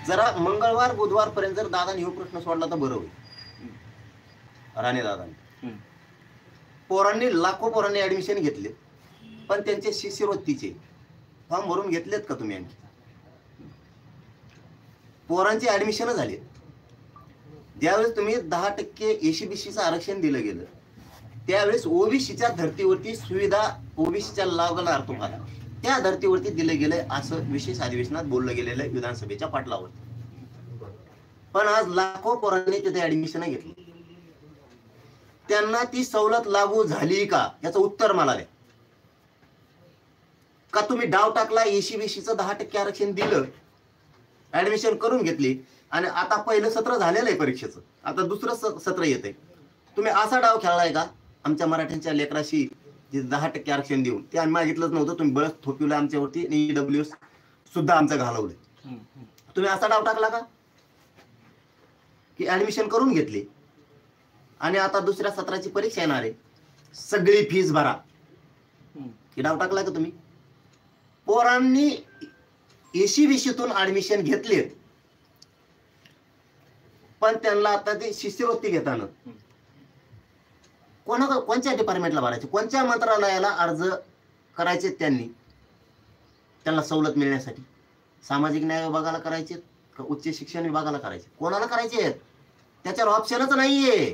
जरा मंगळवार बुधवार पर्यंत जर दादाने हा प्रश्न सोडला तर बरं होईल. राणे दादाने पोरांनी लाखो पोरांनी ऍडमिशन घेतले, पण त्यांचे शिष्यवृत्तीचे फॉर्म भरून घेतलेत का तुम्ही? आणखी पोरांचे ऍडमिशन झाले. ज्यावेळेस तुम्ही 10% एसीबीसीचं आरक्षण दिलं गेलं त्यावेळेस ओबीसीच्या धर्तीवरती सुविधा ओबीसीच्या लागणार तुम्हाला त्या धर्तीवरती दिलं गेलंय असं विशेष अधिवेशनात बोललं गेलेलं आहे विधानसभेच्या पाटलावरती. पण आज लाखो पोरांनी तिथे ऍडमिशन घेतली, त्यांना ती सवलत लागू झाली का याचं उत्तर मला द्या. का तुम्ही डाव टाकला, एसीबीसीचं 10% आरक्षण दिलं, ऍडमिशन करून घेतली आणि आता पहिलं सत्र झालेलं आहे परीक्षेचं, आता दुसरं सत्र येतंय. तुम्ही असा डाव खेळलाय का आमच्या मराठ्यांच्या लेकराशी 10% आरक्षण देऊन? ते आम्ही मागितलंच नव्हतं, तुम्ही बळच थोपवलं आमच्यावरती आणि ईडब्ल्यूएस सुद्धा आमचं घालवलंय. तुम्ही असा डाव टाकला का की ऍडमिशन करून घेतली आणि आता दुसऱ्या सत्राची परीक्षा येणार आहे, सगळी फीस भरा, की डाव टाकला का तुम्ही? पोरांनी एसीबीसीतून ऍडमिशन घेतले, पण त्यांना आता ते शिष्यवृत्ती घेताना कोणत्या डिपार्टमेंटला भरायचे, कोणत्या मंत्रालयाला अर्ज करायचे त्यांना सवलत मिळण्यासाठी? सामाजिक न्याय विभागाला करायचे का उच्च शिक्षण विभागाला करायचे? कोणाला करायचे? त्याच्यावर ऑप्शनच नाहीये.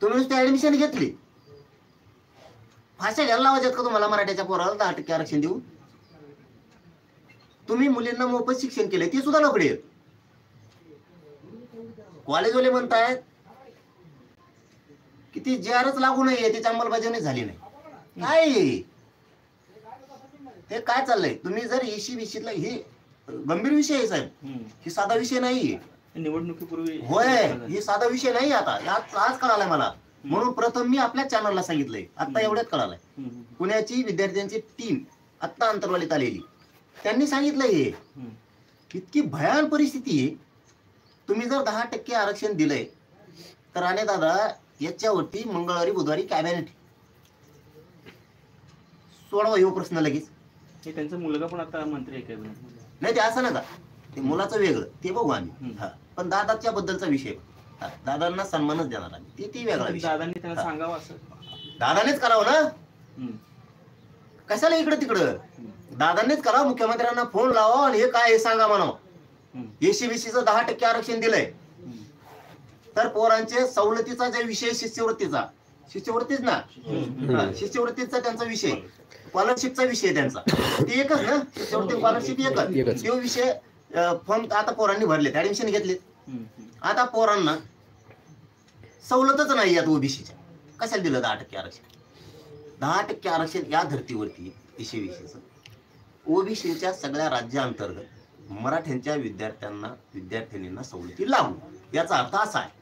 तुम्ही नुसते ऍडमिशन घेतली, फाशा घ्यायला लावायच्यात का तुम्हाला मराठ्याच्या पोराला 10% आरक्षण देऊन? तुम्ही मुलींना मोफत शिक्षण केले, ती सुद्धा नोकरी आहेत. कॉलेजवाले म्हणतायत की ती JRच लागू नाहीये, त्याची अंमलबजावणी झाली नाही. नाही, हे काय चाललंय? तुम्ही जर एसीबीसीतला हे गंभीर विषय आहे साहेब, ही साधा विषय नाही. निवडणुकीपूर्वी होय, ही साधा विषय नाही. आता आज कळालाय मला, म्हणून प्रथम मी आपल्या चॅनलला सांगितलंय, आता एवढ्यात कळालाय. पुण्याची विद्यार्थ्यांची टीम आता अंतर्वालीत आलेली, त्यांनी सांगितलंय हे इतकी भयान परिस्थिती आहे. तुम्ही जर 10% आरक्षण दिलंय तर राणे दादा याच्यावरती मंगळवारी बुधवारी कॅबिनेट सोडवा हा प्रश्न लगेच. त्यांचा मुलगा पण आता मंत्री आहे कॅबिनेट. नाही ते असं नका, ते मुलाचं वेगळं, ते बघू आम्ही. पण दादाच्या बद्दलचा विषय, दादांना सन्मानच देणार आम्ही, ते वेगळा विषय. दादांनी त्यांना सांगावं असं, दादानेच करावं ना, कशाला इकडं तिकडं? दादांनीच करावं, मुख्यमंत्र्यांना फोन लावा आणि हे काय हे सांगा म्हणावं. एसीबीसीचं 10% आरक्षण दिलंय तर पोरांचे सवलतीचा जे विषय शिष्यवृत्तीच ना, शिष्यवृत्तीचा त्यांचा विषय, स्कॉलरशिपचा विषय त्यांचा ते एकच ना, शिष्यवृत्ती स्कॉलरशिप एकच. तो विषय फॉर्म आता पोरांनी भरलेत, ऍडमिशन घेतलेत. आता पोरांना सवलतच नाही आता ओबीसीच्या, कशाला दिलं 10% आरक्षण? 10% आरक्षण या धर्तीवरती एसीबीसीचं ओबीसीच्या सगळ्या राज्यांतर्गत मराठ्यांच्या विद्यार्थ्यांना सवलती लागू, याचा अर्थ असा आहे.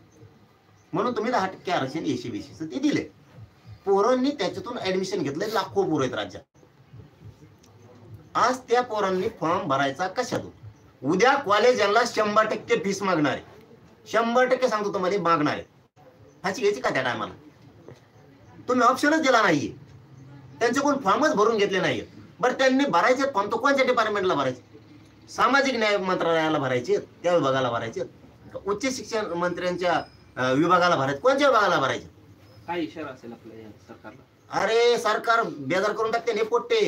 म्हणून तुम्ही 10% आरक्षण एसीबीसीचं ते दिले, पोरांनी त्याच्यातून ऍडमिशन घेतलंय, लाखो पोरं आहेत राज्यात. आज त्या पोरांनी फॉर्म भरायचा कशातून? उद्या कॉलेज यांना 100% फीस मागणार आहे, 100% सांगतो तुम्हाला मागणार आहे. फाशी घ्यायची का त्या टायमाला? तुम्ही ऑप्शनच दिला नाहीये, त्यांचे कोण फॉर्मच भरून घेतले नाहीये. बरं, त्यांनी भरायचे फॉर्म तो कोणत्या डिपार्टमेंटला भरायचे? सामाजिक न्याय मंत्रालयाला भरायचे, त्या विभागाला भरायचे, उच्च शिक्षण मंत्र्यांच्या विभागाला भरायचे, कोणत्या विभागाला भरायचे? काय इशारा असेल आपल्या सरकारला? अरे सरकार बेजार करून टाकते ने पोट्टे.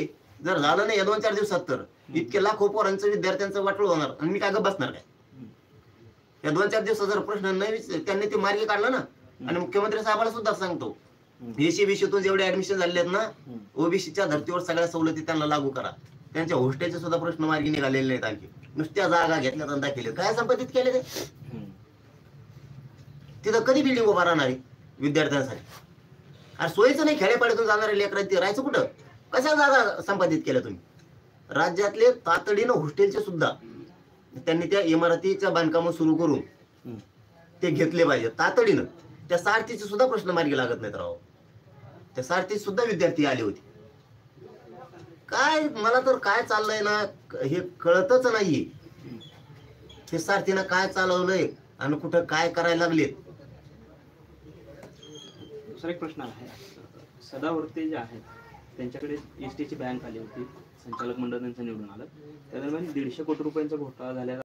जर झालं नाही या 2-4 दिवसात तर इतके लाखो पोरांचं विद्यार्थ्यांचं वाटलं होणार आणि मी काय गप्प बसणार काय? या 2-4 दिवसात जर प्रश्न नाही त्यांनी ते मार्गी काढला ना. आणि मुख्यमंत्री साहेबांना सुद्धा सांगतो, एसीबीसीतून जेवढे ऍडमिशन झाले आहेत ना, ओबीसीच्या धर्तीवर सगळ्या सवलती त्यांना लागू करा. त्यांच्या हॉस्टेलचे सुद्धा प्रश्न मार्गी निघालेले नाहीत. आणखी नुसत्या जागा घेतल्या, धंदा केले, काय संपादित केले ते? तिथं कधी बिल्डिंग उभा राहणार आहे विद्यार्थ्यांसाठी? अरे सोयीचं नाही, खेडेपाड्यातून जाणारे लेकरांची राहायचं कुठं? कशा जागा संपादित केल्या तुम्ही? राज्यातले तातडीनं हॉस्टेलचे सुद्धा त्यांनी त्या इमारतीच्या बांधकाम सुरू करून ते घेतले पाहिजे तातडीनं. त्या सारथीचे सुद्धा प्रश्न मार्गी लागत नाहीत राव. त्या सारथी सुद्धा विद्यार्थी आले होते. काय मला तर काय चाललंय ना हे कळतच नाहीये. हे सारथीनं काय चालवलंय आणि कुठं काय करायला लागलेत. दुसरा एक प्रश्न आहे, सदावर्ते जे आहेत त्यांच्याकडे एसटीची बँक आली होती, संचालक मंडळ त्यांचं निवडून आलं, त्या दरम्यान 150 कोटी रुपयांचा घोटाळा झाला.